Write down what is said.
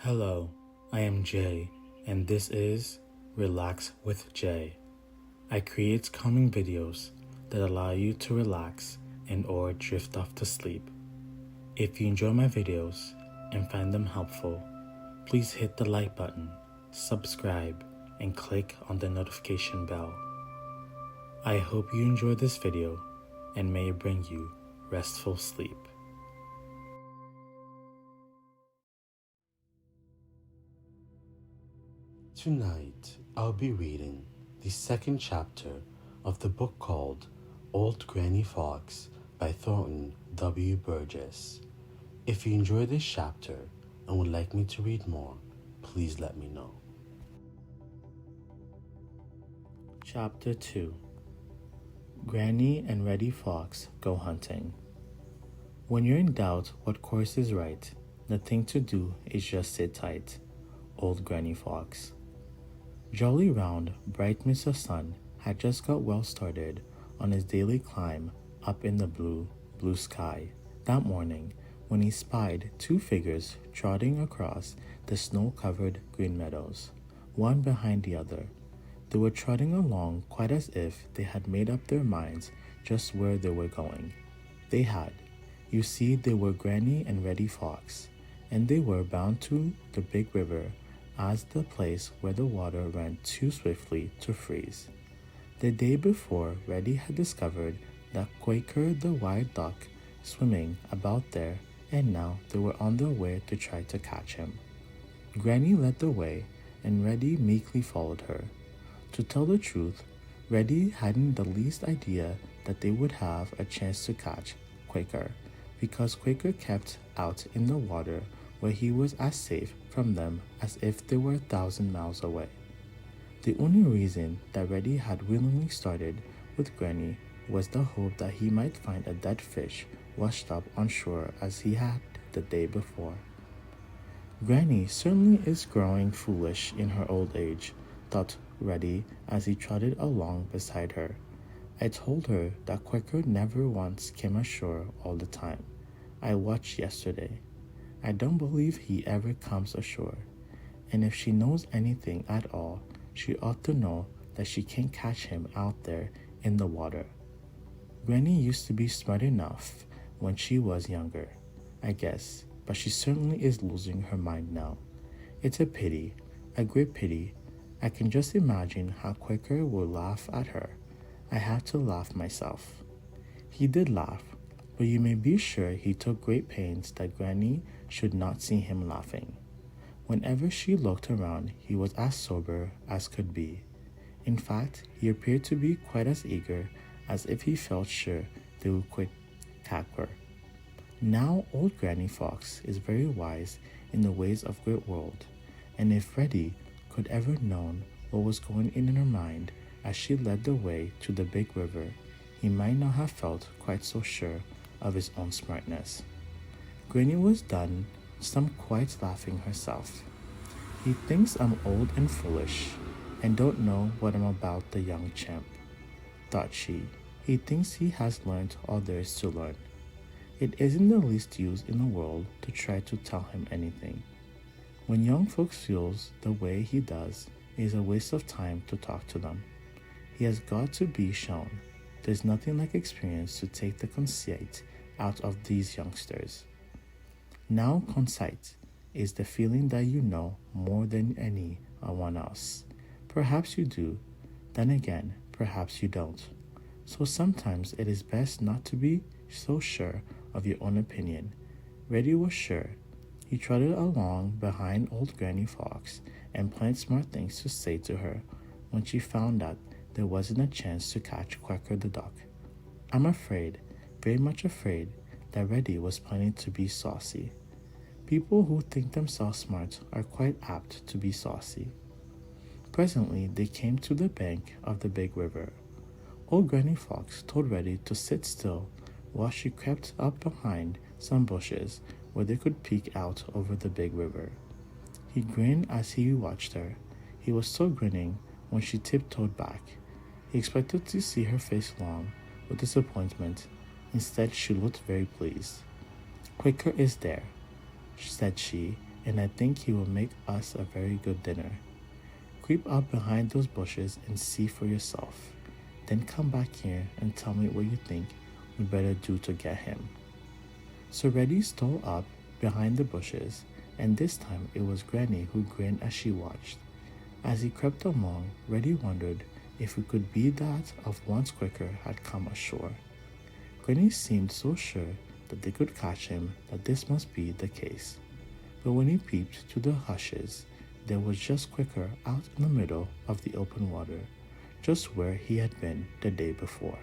Hello, I am Jay, and this is Relax with Jay. I create calming videos that allow you to relax and or drift off to sleep. If you enjoy my videos and find them helpful, please hit the like button, subscribe, and click on the notification bell. I hope you enjoy this video and may it bring you restful sleep. Tonight, I'll be reading the second chapter of the book called Old Granny Fox by Thornton W. Burgess. If you enjoy this chapter and would like me to read more, please let me know. Chapter 2. Granny and Reddy Fox Go Hunting. When you're in doubt what course is right, the thing to do is just sit tight. Old Granny Fox. Jolly round, bright Mr. Sun had just got well started on his daily climb up in the blue sky that morning when he spied two figures trotting across the snow-covered green meadows, one behind the other. They were trotting along quite as if they had made up their minds just where they were going. They had. You see, they were Granny and Reddy Fox, and they were bound to the big river as the place where the water ran too swiftly to freeze. The day before, Reddy had discovered that Quaker the wild duck swimming about there, and now they were on their way to try to catch him. Granny led the way, and Reddy meekly followed her. To tell the truth, Reddy hadn't the least idea that they would have a chance to catch Quaker, because Quaker kept out in the water where he was as safe from them as if they were 1,000 miles away. The only reason that Reddy had willingly started with Granny was the hope that he might find a dead fish washed up on shore as he had the day before. Granny certainly is growing foolish in her old age, thought Reddy as he trotted along beside her. I told her that Quaker never once came ashore all the time. I watched yesterday. I don't believe he ever comes ashore, and if she knows anything at all, she ought to know that she can't catch him out there in the water. Granny used to be smart enough when she was younger, I guess, but she certainly is losing her mind now. It's a pity, a great pity. I can just imagine how Quaker will laugh at her. I had to laugh myself. He did laugh, but you may be sure he took great pains that Granny should not see him laughing. Whenever she looked around, he was as sober as could be. In fact, he appeared to be quite as eager as if he felt sure they would quit Quaker. Now old Granny Fox is very wise in the ways of great world, and if Reddy could ever known what was going in her mind as she led the way to the big river, he might not have felt quite so sure of his own smartness. Granny was done some quite laughing herself. He thinks I'm old and foolish, and don't know what I'm about, the young chap, thought she. He thinks he has learned all there is to learn. It isn't the least use in the world to try to tell him anything. When young folks feels the way he does, it is a waste of time to talk to them. He has got to be shown. There's nothing like experience to take the conceit out of these youngsters. Now conceit is the feeling that you know more than anyone else. Perhaps you do, then again, perhaps you don't. So sometimes it is best not to be so sure of your own opinion. Reddy was sure. He trotted along behind old Granny Fox and planned smart things to say to her when she found out there wasn't a chance to catch Quaker the duck. I'm afraid, very much afraid, that Reddy was planning to be saucy. People who think themselves smart are quite apt to be saucy. Presently they came to the bank of the big river. Old Granny Fox told Reddy to sit still while she crept up behind some bushes where they could peek out over the big river. He grinned as he watched her. He was still grinning when she tiptoed back. He expected to see her face long with disappointment. Instead, she looked very pleased. Quaker is there, said she, and I think he will make us a very good dinner. Creep up behind those bushes and see for yourself. Then come back here and tell me what you think we better do to get him." So Reddy stole up behind the bushes, and this time it was Granny who grinned as she watched. As he crept along, Reddy wondered if it could be that of once Quicker had come ashore. Granny seemed so sure that they could catch him that this must be the case. But when he peeped through the hushes, there was just Quicker out in the middle of the open water, just where he had been the day before.